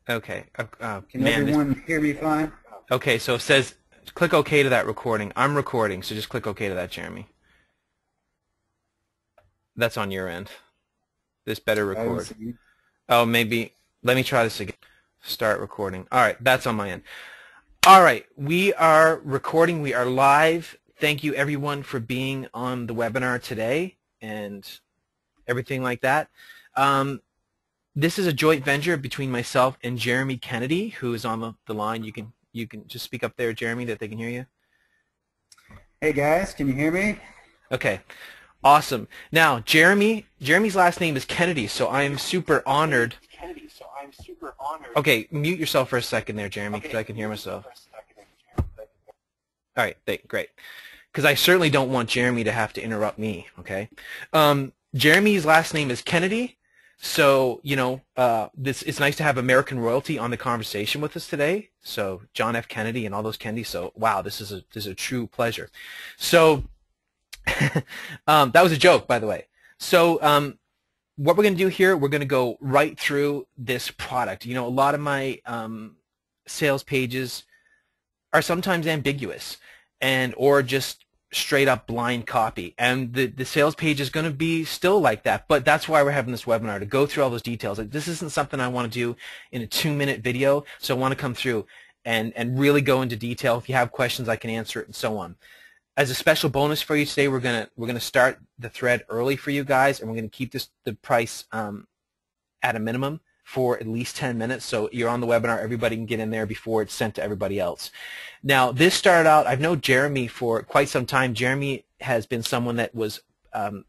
Okay. Can Man, this. everyone hear me fine? Okay, so it says click OK to that recording. I'm recording, so just click OK to that, Jeremy. That's on your end. This better I don't record. see. Oh, maybe. Let me try this again. Start recording. All right, that's on my end. All right, we are recording. We are live. Thank you, everyone, for being on the webinar today and everything like that. This is a joint venture between myself and Jeremy Kennedy, who is on the line. You can just speak up there, Jeremy, that they can hear you. Hey guys, can you hear me? Okay, awesome. Now, Jeremy's last name is Kennedy, so I am super honored. Okay, mute yourself for a second there, Jeremy, because I can hear myself. All right, great. Because I certainly don't want Jeremy to have to interrupt me, okay? Jeremy's last name is Kennedy, so, you know, it's nice to have American royalty on the conversation with us today. So John F. Kennedy and all those Kennedys, so wow, this is a true pleasure. So that was a joke, by the way. So what we're going to do here, we're going to go right through this product. You know, a lot of my sales pages are sometimes ambiguous or just straight up blind copy, and the sales page is going to be still like that, but that's why we're having this webinar, to go through all those details. Like, this isn't something I want to do in a 2-minute video, so I want to come through and really go into detail. If you have questions, I can answer it and so on. As a special bonus for you today, we're gonna start the thread early for you guys, and we're going to keep the price at a minimum for at least 10 minutes, so you're on the webinar, everybody can get in there before it's sent to everybody else. Now, this started out, I've known Jeremy for quite some time. Jeremy has been someone that was,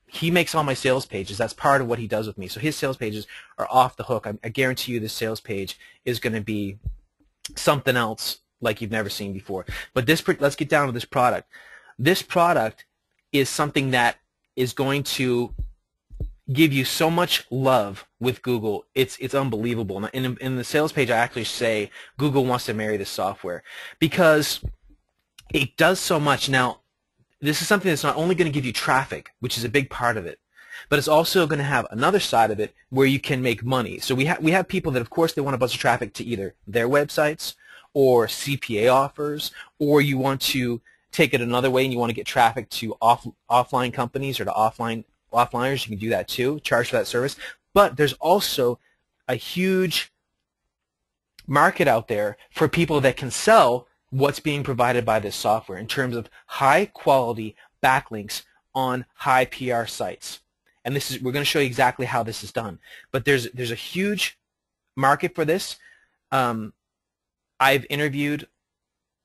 he makes all my sales pages. That's part of what he does with me. So his sales pages are off the hook. I guarantee you this sales page is going to be something else like you've never seen before. But let's get down to this product. This product is something that is going to give you so much love with Google. It's unbelievable. And in the sales page, I actually say Google wants to marry this software because it does so much. Now, this is something that's not only going to give you traffic, which is a big part of it, but it's also going to have another side of it where you can make money. So we have people that, of course, they want a bunch of traffic to either their websites or CPA offers, or you want to take it another way and you want to get traffic to offline companies or to offliners. You can do that too, charge for that service. But there's also a huge market out there for people that can sell what's being provided by this software in terms of high quality backlinks on high PR sites. And we're going to show you exactly how this is done. But there's a huge market for this. I've interviewed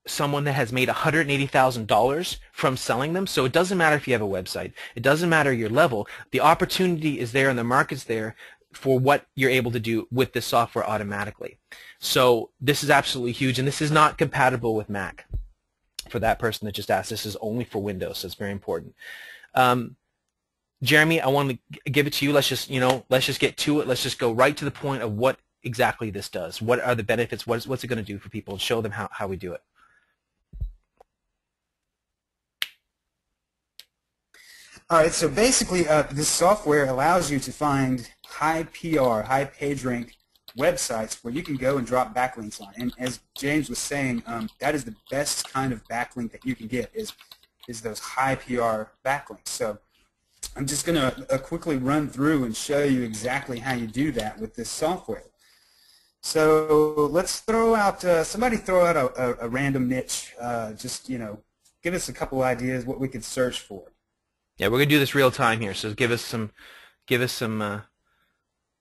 someone that has made $180,000 from selling them. So it doesn't matter if you have a website. It doesn't matter your level. The opportunity is there and the market's there for what you're able to do with this software automatically. So this is absolutely huge, and this is not compatible with Mac. For that person that just asked, this is only for Windows, so it's very important. Jeremy, I want to give it to you. Let's just get to it. Let's just go right to the point of what exactly this does. What are the benefits? What's it going to do for people? And show them how we do it. All right, so basically this software allows you to find high PR, high page rank websites where you can go and drop backlinks on. And as James was saying, that is the best kind of backlink that you can get is those high PR backlinks. So I'm just going to quickly run through and show you exactly how you do that with this software. So let's throw out, somebody throw out a random niche, just, give us a couple ideas what we could search for. Yeah, we're gonna do this real time here. So give us some.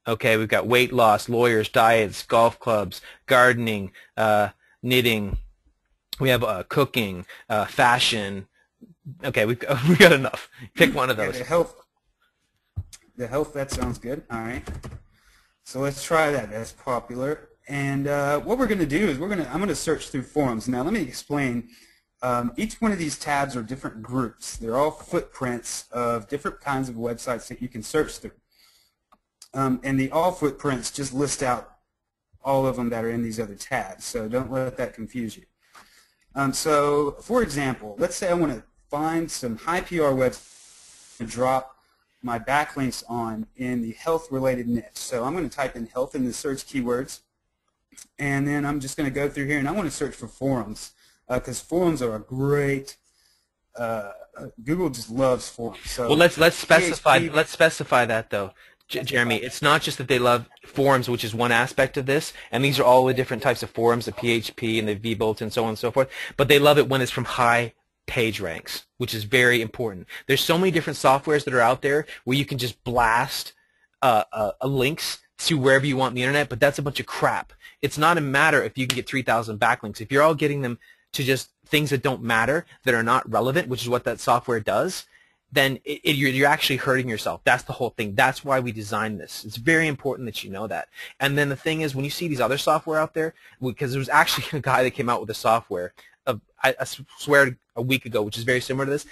Okay, we've got weight loss, lawyers, diets, golf clubs, gardening, knitting. We have cooking, fashion. Okay, we got enough. Pick one of those. Yeah, the health. That sounds good. All right. So let's try that. That's popular. And what we're going to do is I'm going to search through forums. Now let me explain. Each one of these tabs are different groups. They're all footprints of different kinds of websites that you can search through. And the all footprints just list out all of them that are in these other tabs. So don't let that confuse you. So for example, let's say I want to find some high PR websites to drop my backlinks on in the health-related niche. So I'm going to type in health in the search keywords. And then I'm just going to go through here, and I want to search for forums because forums are a great. Google just loves forums. So Well, let's specify PHP, that though, Jeremy. It's not just that they love forums, which is one aspect of this, and these are all the different types of forums, the PHP and the VBulletin and so on and so forth. But they love it when it's from high page ranks, which is very important. There's so many different softwares that are out there where you can just blast links to wherever you want on the internet, but that's a bunch of crap. It's not a matter if you can get 3,000 backlinks. If you're all getting them to just things that don't matter, that are not relevant, which is what that software does, then you're actually hurting yourself. That's the whole thing. That's why we designed this. It's very important that you know that. And then the thing is, when you see these other software out there, because there was actually a guy that came out with a software, I swear a week ago, which is very similar to this,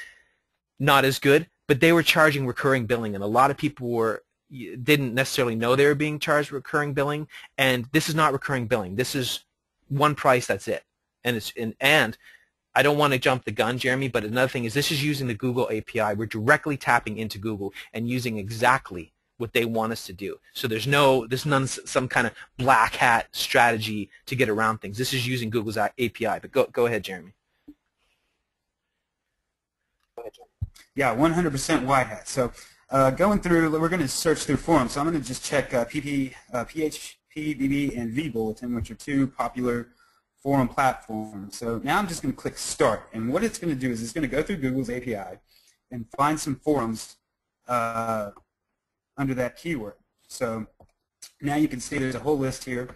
not as good, but they were charging recurring billing, and a lot of people didn't necessarily know they were being charged recurring billing, and this is not recurring billing. This is one price, that's it. And I don't want to jump the gun, Jeremy, but another thing is this is using the Google API. We're directly tapping into Google and using exactly what they want us to do. So there's none some kind of black hat strategy to get around things. This is using Google's API. But go ahead, Jeremy. yeah, 100% white hat. So going through, we're going to search through forums. So I'm going to just check PHP, VB, and VBulletin, which are two popular forum platforms. So now I'm just going to click Start. And what it's going to do is it's going to go through Google's API and find some forums under that keyword. So now you can see there's a whole list here.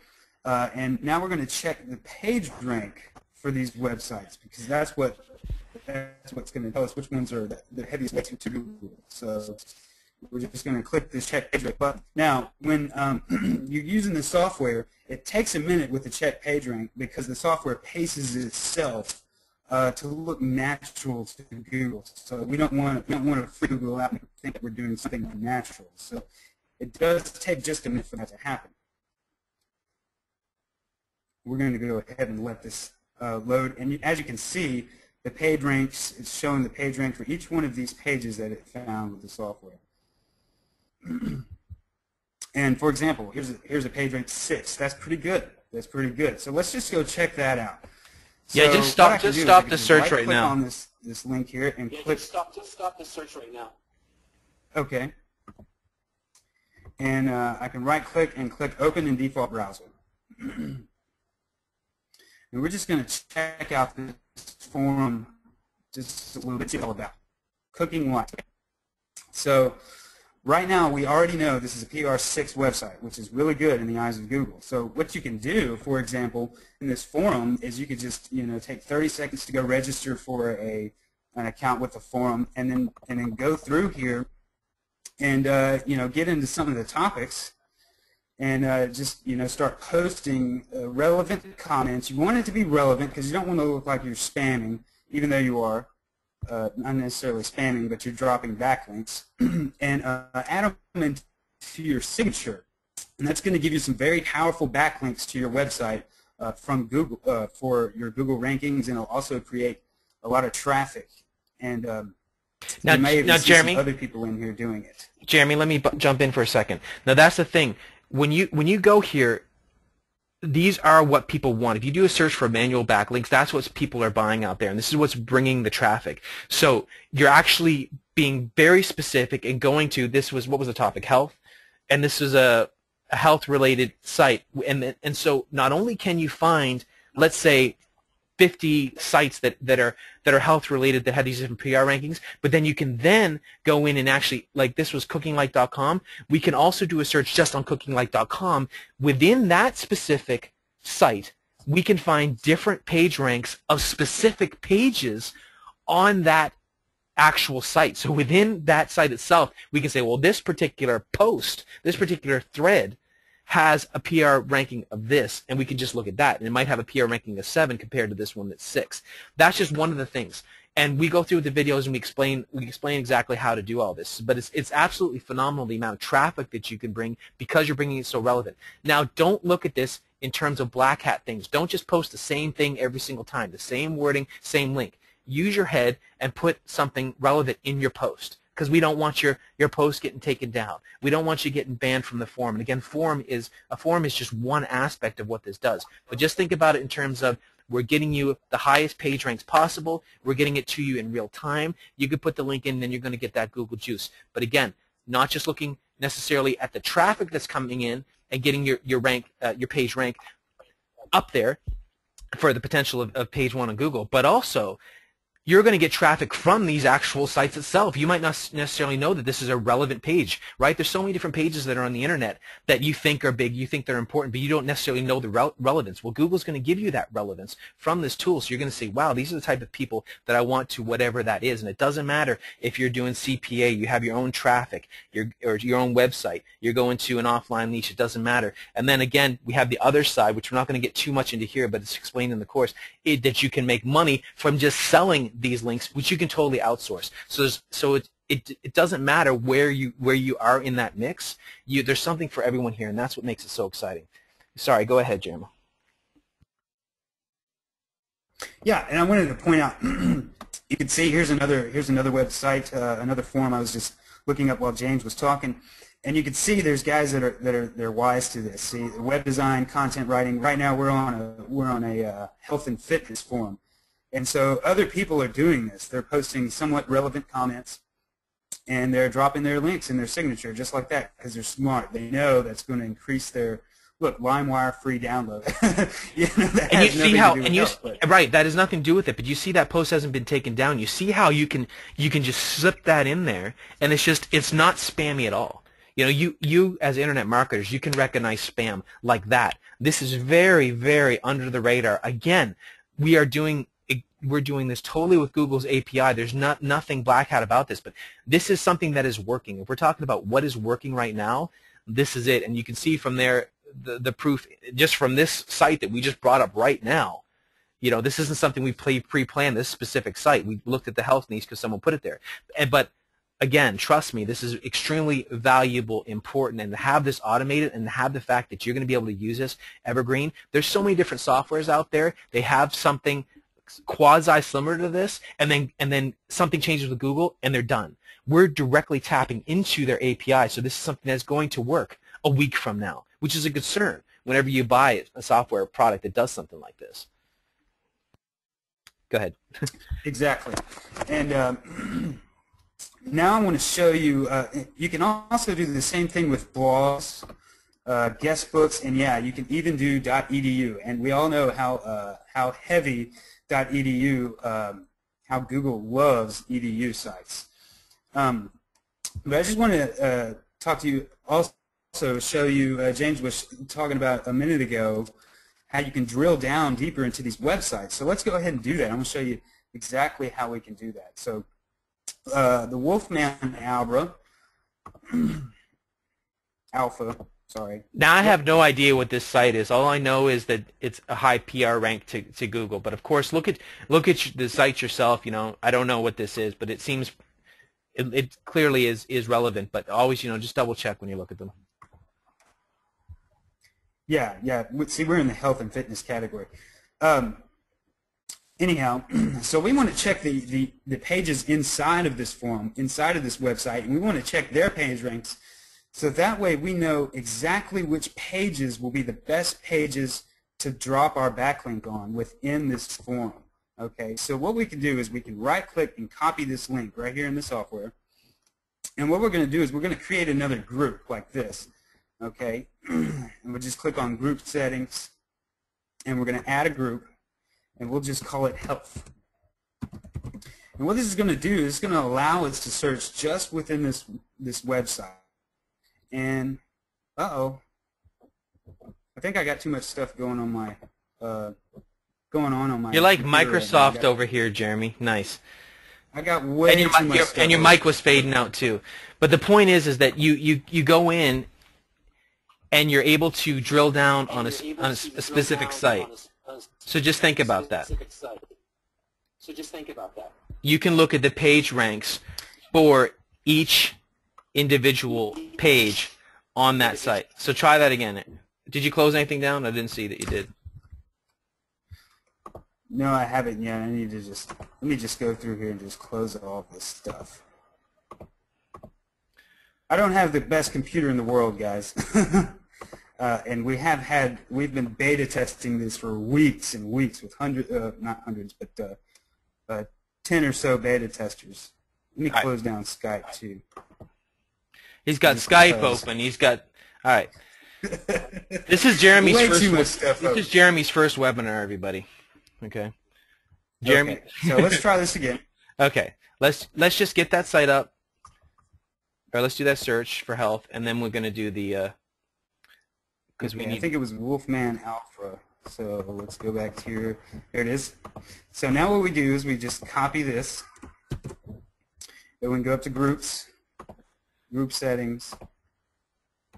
And now we're going to check the page rank for these websites, because that's what's going to tell us which ones are the heaviest weights to Google. So we're just going to click this check page rank button. Now, when you're using the software, it takes a minute with the check page rank because the software paces itself to look natural to Google. So we don't want to freak Google out and think we're doing something unnatural. So it does take just a minute for that to happen. We're going to go ahead and let this load. And as you can see, the page ranks, it's showing the page rank for each one of these pages that it found with the software. And for example, here's a page rank 6. That's pretty good. That's pretty good. So let's just go check that out. So yeah, just stop the search right now. On this link here and click. Just stop the search right now. Okay. And I can right click and click Open in Default Browser. And we're just going to check out this forum just a little bit, see what it's all about. Cooking what? So right now we already know this is a PR6 website, which is really good in the eyes of Google. So what you can do, for example, in this forum is you could just take 30 seconds to go register for an account with the forum, and then go through here and get into some of the topics. And just start posting relevant comments. You want it to be relevant because you don't want to look like you're spamming, even though you are not necessarily spamming, but you're dropping backlinks. And add them into your signature, and that's going to give you some very powerful backlinks to your website from Google for your Google rankings, and it'll also create a lot of traffic. And now, Jeremy, some other people in here doing it. Jeremy, let me jump in for a second. Now that's the thing. When you go here, these are what people want. If you do a search for manual backlinks, that's what people are buying out there, and this is what's bringing the traffic. So you're actually being very specific and going to what was the topic? Health, and this is a health-related site, and so not only can you find, let's say, 50 sites that are health-related that have these different PR rankings, but then you can then go in and actually, like this was cookinglike.com, we can also do a search just on cookinglike.com. Within that specific site, we can find different page ranks of specific pages on that actual site. So within that site itself, we can say, well, this particular post, this particular thread has a PR ranking of this, and we can just look at that, and it might have a PR ranking of 7 compared to this one that's 6. That's just one of the things, and we go through the videos and we explain exactly how to do all this. But it's absolutely phenomenal the amount of traffic that you can bring because you're bringing it so relevant. Now, don't look at this in terms of black hat things. Don't just post the same thing every single time, the same wording, same link. Use your head and put something relevant in your post. because we don't want your post getting taken down. We don't want you getting banned from the forum. And again, a forum is just one aspect of what this does. But just think about it in terms of we're getting you the highest page ranks possible. We're getting it to you in real time. You could put the link in, and then you're going to get that Google juice. But again, not just looking necessarily at the traffic that's coming in and getting your page rank up there for the potential of page one on Google, but also you're going to get traffic from these actual sites itself. You might not necessarily know that this is a relevant page, right? There's so many different pages that are on the internet that you think are big, you think they're important, but you don't necessarily know the relevance. Well, Google's going to give you that relevance from this tool, so you're going to say, wow, these are the type of people that I want to whatever that is. And it doesn't matter if you're doing CPA, you have your own traffic, or your own website, you're going to an offline niche, it doesn't matter. And then again, we have the other side, which we're not going to get too much into here, but it's explained in the course, that you can make money from just selling these links, which you can totally outsource. So it doesn't matter where you are in that mix. There's something for everyone here, and that's what makes it so exciting. Sorry, go ahead, Jeremy. Yeah, and I wanted to point out, you can see here's another website, another forum I was just looking up while James was talking, and you can see there's guys that are wise to this. See, web design, content writing. Right now we're on a health and fitness forum. And so other people are doing this. They're posting somewhat relevant comments, and they're dropping their links in their signature just like that because they're smart. They know that's going to increase their, look, LimeWire free download. That and you has see how, nothing to do with health, right, that has nothing to do with it, but you see that post hasn't been taken down. You see how you can just slip that in there, and it's not spammy at all. You as internet marketers, you can recognize spam like that. This is very, very under the radar. Again, we're doing this totally with Google's API. There's nothing black hat about this, but this is something that is working. If we're talking about what is working right now, this is it. And you can see from there the proof just from this site that we just brought up right now. This isn't something we pre-planned, this specific site. We looked at the health niche because someone put it there. But again, trust me, this is extremely valuable, important, and to have this automated and to have the fact that you're going to be able to use this evergreen. There's so many different softwares out there. They have something quasi similar to this, and then something changes with Google and they're done. We're directly tapping into their API, so this is something that's going to work a week from now, which is a concern whenever you buy a software product that does something like this. Go ahead. Exactly. And now I want to show you, you can also do the same thing with blogs, guest books, and yeah, you can even do .edu. And we all know how heavy .edu, how Google loves edu sites. But I just want to talk to you, also show you, James was talking about a minute ago, how you can drill down deeper into these websites. So let's go ahead and do that. I'm going to show you exactly how we can do that. So the Wolfman Alpha, sorry. Now I have no idea what this site is. All I know is that it's a high PR rank to Google. But of course, look at the site yourself. I don't know what this is, but it seems it clearly is relevant. But always, just double check when you look at them. Yeah. See, we're in the health and fitness category. Anyhow, so we want to check the pages inside of this forum, inside of this website, and we want to check their page ranks. So that way we know exactly which pages will be the best pages to drop our backlink on within this forum. Okay, so what we can do is we can right-click and copy this link right here in the software. And what we're going to do is we're going to create another group like this. Okay, and we'll just click on group settings, and we're going to add a group, and we'll just call it health. And what this is going to do is it's going to allow us to search just within this website. And I think I got too much stuff going on my You're like Microsoft over here, Jeremy. Nice. I got way too much stuff. And your mic was fading out too. But the point is that you go in and you're able to drill down on a specific site. So just think about that. You can look at the page ranks for each individual page on that site. So try that again. Did you close anything down? I didn't see that you did. No, I haven't yet. I need to let me just go through here and just close all this stuff. I don't have the best computer in the world, guys. And we've been beta testing this for weeks and weeks with not hundreds, but 10 or so beta testers. Let me close down Skype too. He's got Skype open. He's got, all right. This is Jeremy's Jeremy's first webinar, everybody. Okay. Jeremy. Okay. So let's try this again. Okay. Let's just get that site up. Or let's do that search for health, and then we're going to do the because we need. I think it was Wolfman Alpha. So let's go back to here. There it is. So now what we do is we just copy this. Then we can go up to groups, group settings,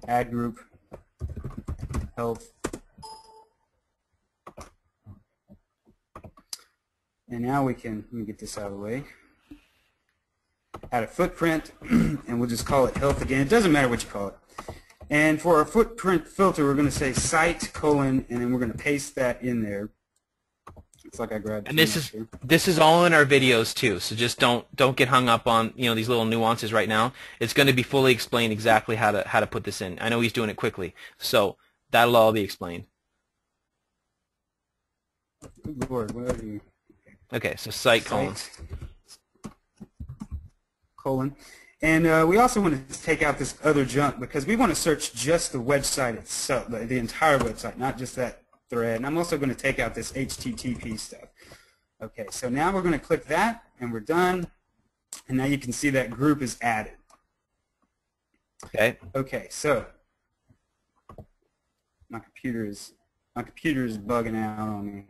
add group, health. And now let me get this out of the way. Add a footprint, and we'll just call it health again. It doesn't matter what you call it. And for our footprint filter, we're going to say site : and then we're going to paste that in there. It's like I grabbed. And this is all in our videos too. So just don't get hung up on these little nuances right now. It's going to be fully explained exactly how to put this in. I know he's doing it quickly, so that'll all be explained. Good Lord, what are you? Okay, so site : and we also want to take out this other junk because we want to search just the website itself, the entire website, not just that thread. And I'm also going to take out this HTTP stuff. Okay, so now we're going to click that, and we're done. And now you can see that group is added. Okay. Okay, so my computer is bugging out on me.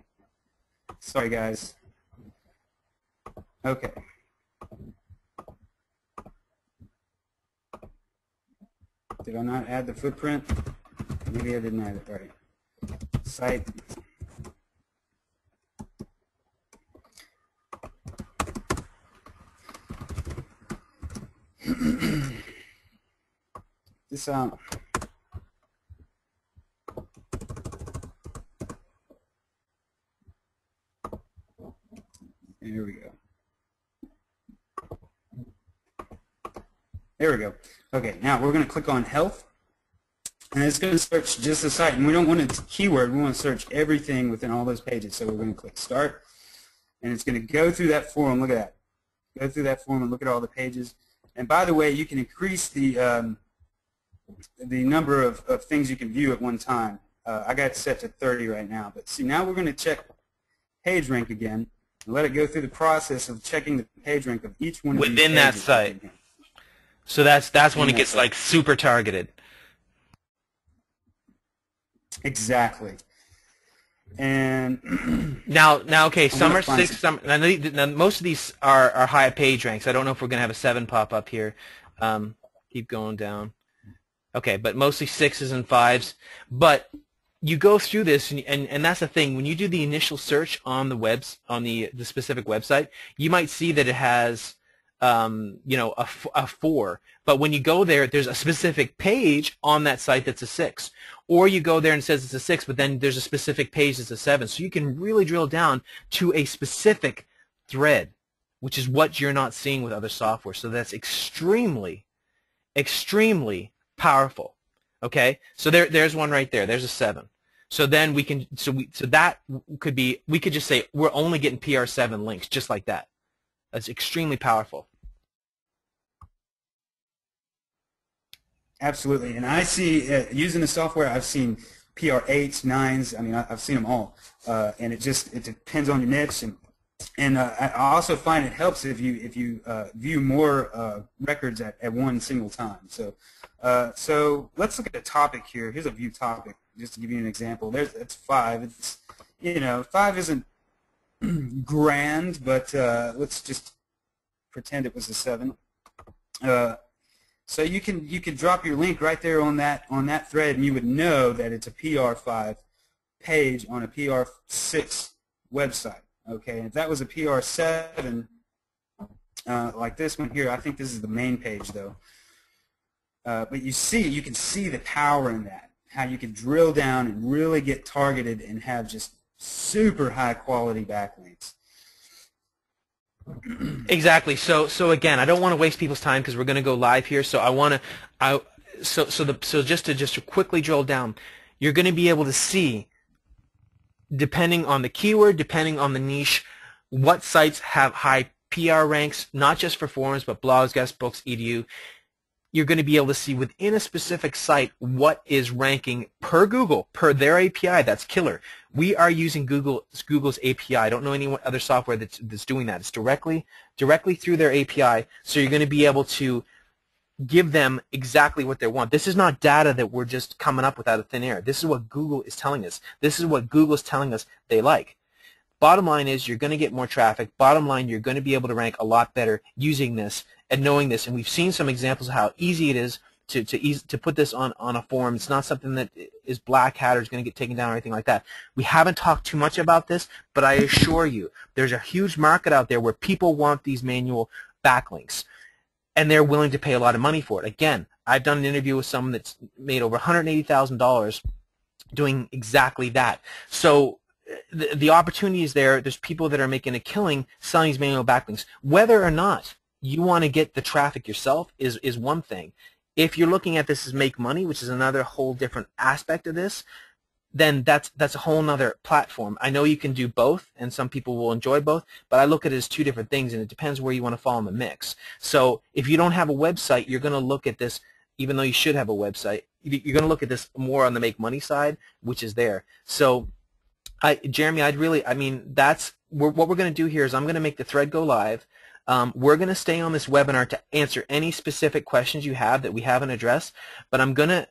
Sorry, guys. Okay. Did I not add the footprint? Maybe I didn't add it. All right. Site. This out. There we go. There we go. Okay, now we're going to click on health, and it's going to search just the site. And we don't want a keyword. We want to search everything within all those pages. So we're going to click start, and it's going to go through that form. Look at that. Go through that form and look at all the pages. And by the way, you can increase the number of things you can view at one time. I got it set to 30 right now. But see, now we're going to check page rank again and let it go through the process of checking the page rank of each one of these within that site. So that's when it gets like super targeted. Exactly. And now, okay, some are 6. Now most of these are high page ranks. I don't know if we're gonna have a 7 pop up here. Keep going down. Okay, but mostly 6s and 5s. But you go through this, and that's the thing. When you do the initial search on the the specific website, you might see that it has a 4. But when you go there, there's a specific page on that site that's a 6. Or you go there and it says it's a 6, but then there's a specific page that's a 7. So you can really drill down to a specific thread, which is what you're not seeing with other software. So that's extremely, extremely powerful. Okay? So there's one right there. There's a 7. So then we can we could just say we're only getting PR7 links just like that. That's extremely powerful. Absolutely, and I see using the software. I've seen PR8s, 9s. I mean, I've seen them all, and it depends on your niche. And I also find it helps if you view more records at one single time. So let's look at a topic here. Here's a view topic, just to give you an example. It's 5. It's 5 isn't grand, but let's just pretend it was a 7. So you can drop your link right there on that thread, and you would know that it's a PR5 page on a PR6 website. Okay, and if that was a PR7, like this one here, I think this is the main page though. But you can see the power in that, how you can drill down and really get targeted and have just super high quality backlinks. Exactly. So again, I don't want to waste people's time because we're going to go live here. So I want to, so just to quickly drill down, you're going to be able to see, depending on the keyword, depending on the niche, what sites have high PR ranks, not just for forums, but blogs, guest books, edu. You're going to be able to see within a specific site what is ranking per Google, per their API. That's killer. We are using Google's API. I don't know any other software that's doing that. It's directly through their API. So you're going to be able to give them exactly what they want. This is not data that we're just coming up with out of thin air. This is what Google is telling us. This is what Google is telling us they like. Bottom line is you're going to get more traffic. Bottom line, you're going to be able to rank a lot better using this and knowing this. And we've seen some examples of how easy it is to put this on a forum. It's not something that is black hat or is going to get taken down or anything like that. We haven't talked too much about this, but I assure you there's a huge market out there where people want these manual backlinks, and they're willing to pay a lot of money for it. Again, I've done an interview with someone that's made over $180,000 doing exactly that. So the opportunity is there. There's people that are making a killing selling these manual backlinks. Whether or not you want to get the traffic yourself is one thing. If you're looking at this as make money, which is another whole different aspect of this, then that's a whole nother platform. I know you can do both, and some people will enjoy both, but I look at it as two different things, and it depends where you want to fall in the mix. So if you don't have a website, you're going to look at this, even though you should have a website, you're going to look at this more on the make money side, which is there. So Jeremy, that's what we're going to do here is I'm going to make the thread go live. We're going to stay on this webinar to answer any specific questions you have that we haven't addressed, but I'm gonna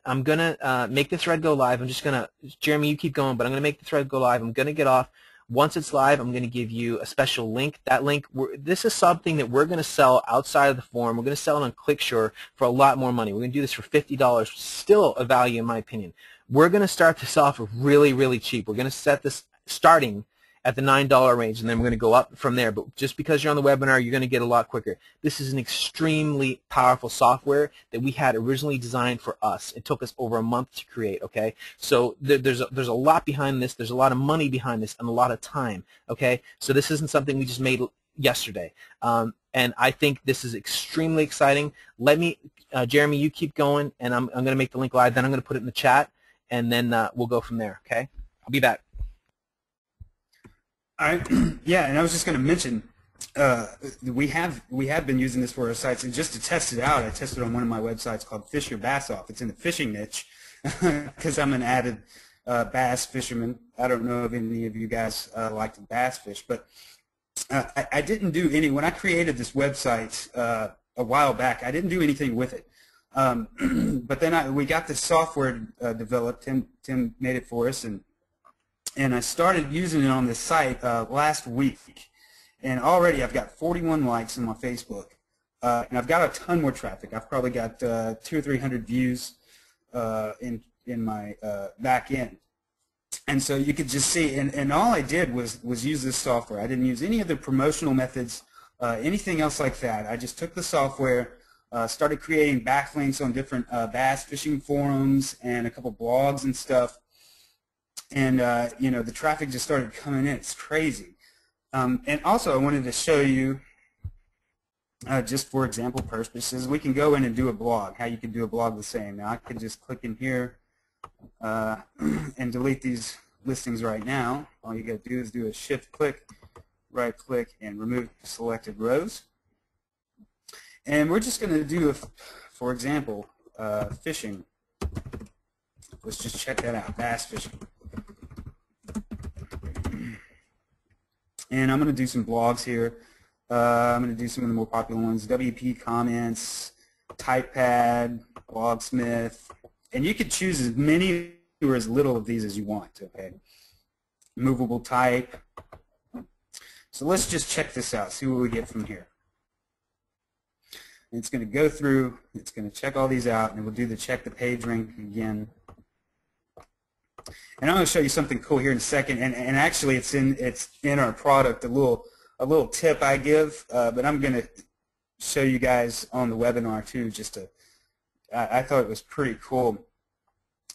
make the thread go live. I'm just gonna, Jeremy, you keep going, but I'm gonna make the thread go live. I'm gonna get off. Once it's live, I'm gonna give you a special link. That link, this is something that we're gonna sell outside of the forum. We're gonna sell it on ClickSure for a lot more money. We're gonna do this for $50, still a value in my opinion. We're gonna start this off really, really cheap. We're gonna set this starting at the $9 range, and then we're going to go up from there. But just because you're on the webinar, you're going to get a lot quicker. This is an extremely powerful software that we had originally designed for us. It took us over a month to create, okay? So there's a lot behind this. There's a lot of money behind this and a lot of time, okay? So this isn't something we just made yesterday. And I think this is extremely exciting. Let me, Jeremy, you keep going, and I'm going to make the link live. Then I'm going to put it in the chat, and then we'll go from there, okay? I'll be back. All right. Yeah, and I was just going to mention we have been using this for our sites, and just to test it out, I tested it on one of my websites called Fish Your Bass Off. It's in the fishing niche because I'm an avid bass fisherman. I don't know if any of you guys like to bass fish, but I didn't do any when I created this website a while back. I didn't do anything with it, but then we got this software developed. Tim made it for us, and I started using it on this site last week, and already I've got 41 likes on my Facebook, and I've got a ton more traffic. I've probably got 200 or 300 views in my back end, and so you could just see. And all I did was use this software. I didn't use any of the promotional methods, anything else like that. I just took the software, started creating backlinks on different bass fishing forums and a couple blogs and stuff. And you know, the traffic just started coming in. It's crazy. And also, I wanted to show you, just for example purposes, we can go in and do a blog. How you can do a blog the same. Now, I could just click in here and delete these listings right now. All you got to do is do a shift-click, right-click, and remove selected rows. And we're just going to do, for example, fishing. Let's just check that out, bass fishing. And I'm going to do some blogs here. I'm going to do some of the more popular ones, WP Comments, TypePad, Blogsmith. And you could choose as many or as little of these as you want, okay? Movable type. So let's just check this out, see what we get from here. And it's going to go through, it's going to check all these out, and we'll do the check the page rank again. And I'm going to show you something cool here in a second, and actually it's in our product, a little tip I give, but I'm going to show you guys on the webinar too. I thought it was pretty cool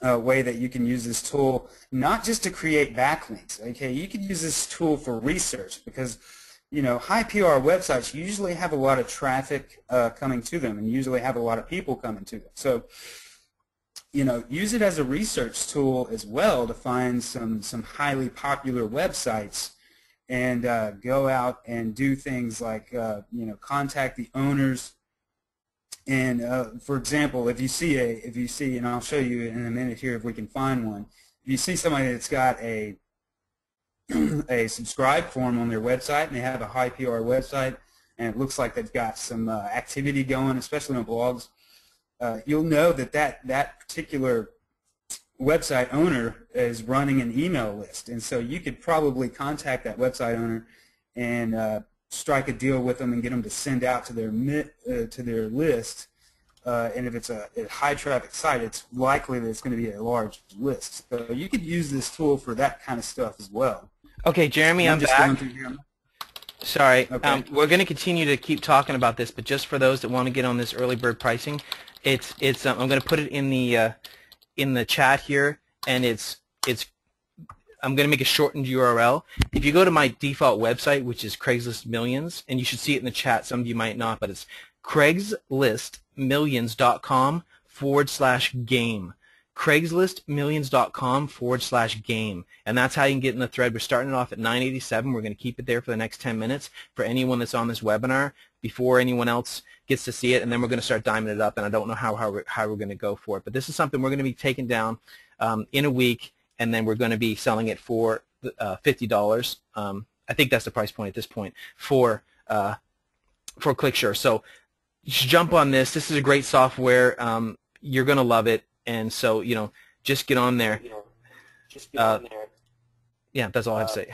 way that you can use this tool, not just to create backlinks. Okay, you can use this tool for research, because high PR websites usually have a lot of traffic coming to them, and usually have a lot of people coming to them. So, use it as a research tool as well to find some highly popular websites, and go out and do things like contact the owners. And for example, if you see, and I'll show you in a minute here if we can find one. If you see somebody that's got a subscribe form on their website, and they have a high PR website, and it looks like they've got some activity going, especially on blogs, you'll know that particular website owner is running an email list, and so you could probably contact that website owner and strike a deal with them and get them to send out to their list. And if it's a high traffic site, it's likely that it's going to be a large list. So you could use this tool for that kind of stuff as well. Okay, Jeremy, I'm just back. going through here. Sorry, Okay. we're going to continue to keep talking about this, but just for those that want to get on this early bird pricing, it's I'm going to put it in the chat here, and I'm going to make a shortened URL. If you go to my default website, which is Craigslist Millions, and you should see it in the chat, some of you might not, but it's craigslistmillions.com/game. craigslistmillions.com/game, and that's how you can get in the thread. We're starting it off at 987. We're going to keep it there for the next 10 minutes for anyone that's on this webinar before anyone else gets to see it, and then we're going to start diming it up, and I don't know how we're going to go for it, but this is something we're going to be taking down in a week, and then we're going to be selling it for $50. I think that's the price point at this point for ClickSure. So you should jump on this. This is a great software. You're going to love it. And so, just get on there. Yeah, that's all I have to say.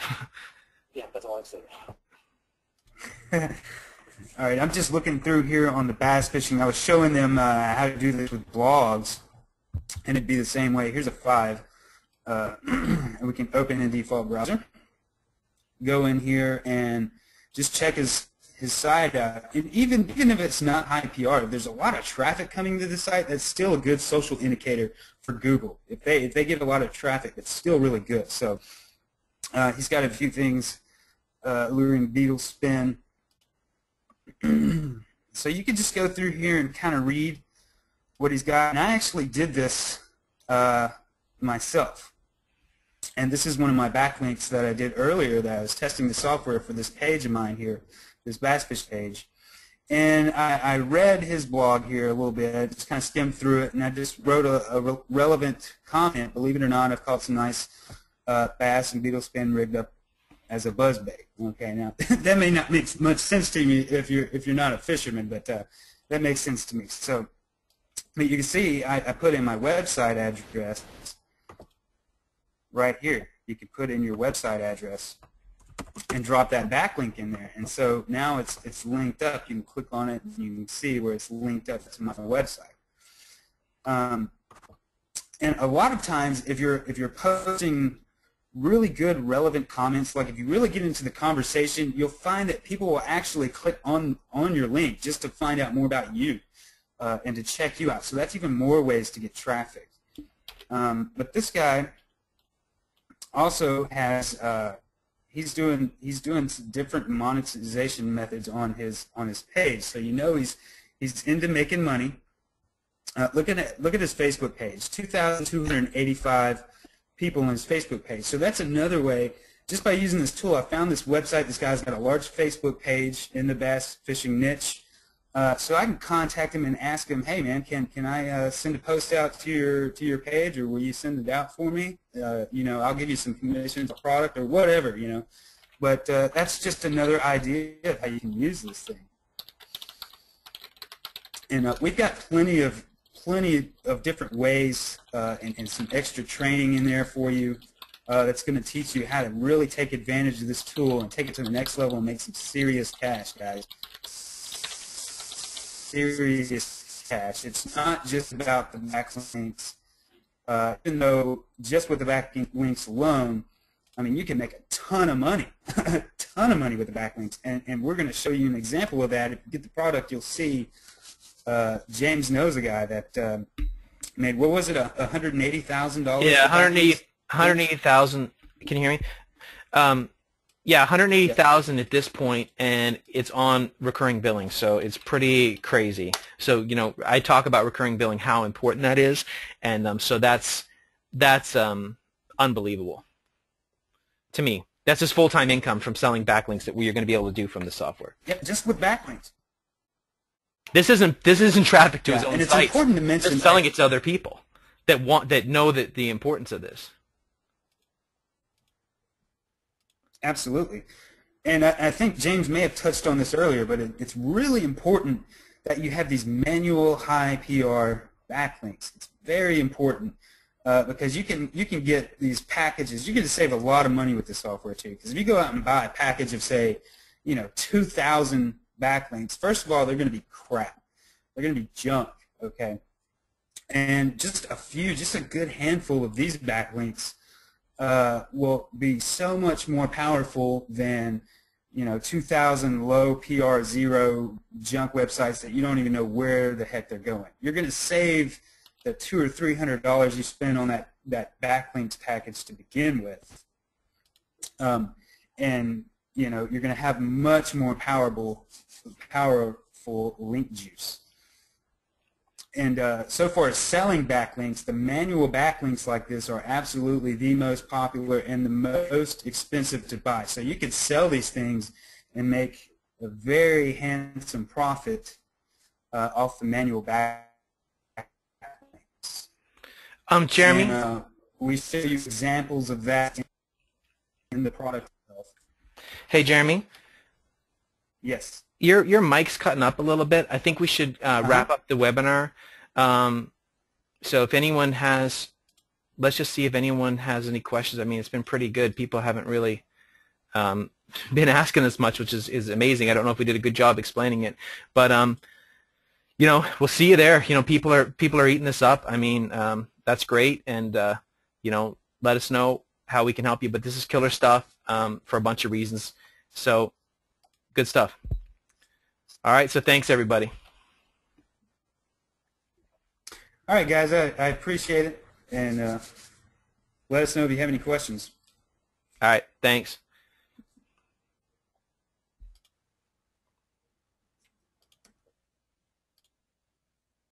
All right, I'm just looking through here on the bass fishing. I was showing them how to do this with blogs, and it'd be the same way. Here's a 5. And we can open the default browser. Go in here and just check his site out. And even if it's not high PR, if there's a lot of traffic coming to the site, that's still a good social indicator for Google. If they get a lot of traffic, it's still really good. So he's got a few things, luring beetle spin. So you can just go through here and kind of read what he's got. And I actually did this myself. And this is one of my backlinks that I did earlier, that I was testing the software for this page of mine here, this bass fish page. And I read his blog here a little bit. I just kind of skimmed through it, and I just wrote a relevant comment. Believe it or not, I've caught some nice bass and beetle spin rigged up as a buzzbait. Okay, now that may not make much sense to you if you're not a fisherman, but that makes sense to me. So, but you can see I put in my website address right here. You can put in your website address and drop that backlink in there, and so now it's linked up. You can click on it and you can see where it's linked up to my website. And a lot of times, if you're posting really good relevant comments, like if you really get into the conversation, you'll find that people will actually click on your link just to find out more about you and to check you out. So that's even more ways to get traffic. But this guy also has he's doing some different monetization methods on his page. So he's into making money. Look at his Facebook page. 2,285 people on his Facebook page. So that's another way. Just by using this tool, I found this website. This guy's got a large Facebook page in the bass fishing niche. So I can contact him and ask him, hey man, can I send a post out to your page, or will you send it out for me? I'll give you some commissions, a product, or whatever, But that's just another idea of how you can use this thing. And we've got plenty of different ways and some extra training in there for you that's going to teach you how to really take advantage of this tool and take it to the next level and make some serious cash, guys. Serious cash. It's not just about the backlinks. Even though just with the backlinks alone, I mean, you can make a ton of money, a ton of money with the backlinks. And we're going to show you an example of that. If you get the product, you'll see James knows a guy that made, what was it, $180,000? Yeah, 180,000. Can you hear me? Yeah, Yeah. 180,000 at this point, and it's on recurring billing, so it's pretty crazy. So, I talk about recurring billing, how important that is, and so that's unbelievable to me. That's just full-time income from selling backlinks that we are going to be able to do from the software. Yep, just with backlinks. This isn't traffic to his Yeah, own and it's sites. important to They're mention. selling it to other people that know the importance of this. Absolutely. And I think James may have touched on this earlier, but it's really important that you have these manual high PR backlinks. It's very important because you can get these packages. You can save a lot of money with the software too. Because if you go out and buy a package of say, 2,000 backlinks, first of all, they're going to be crap. They're going to be junk. Okay. And just a good handful of these backlinks will be so much more powerful than 2,000 low PR zero junk websites that you don't even know where the heck they're going. You're going to save the $200 or $300 you spend on that backlinks package to begin with, and you're going to have much more powerful link juice. And so far as selling backlinks, the manual backlinks like this are absolutely the most popular and the most expensive to buy. So you could sell these things and make a very handsome profit off the manual backlinks. Jeremy? And we show you examples of that in the product itself. Hey, Jeremy? Yes. Your mic's cutting up a little bit. I think we should wrap up the webinar. So if anyone has, let's just see if anyone has any questions. I mean, it's been pretty good. People haven't really been asking us much, which is amazing. I don't know if we did a good job explaining it, but we'll see you there. People are eating this up. I mean, that's great, and let us know how we can help you. But this is killer stuff for a bunch of reasons. So good stuff. All right, so thanks, everybody. All right, guys, I appreciate it, and let us know if you have any questions. All right, thanks.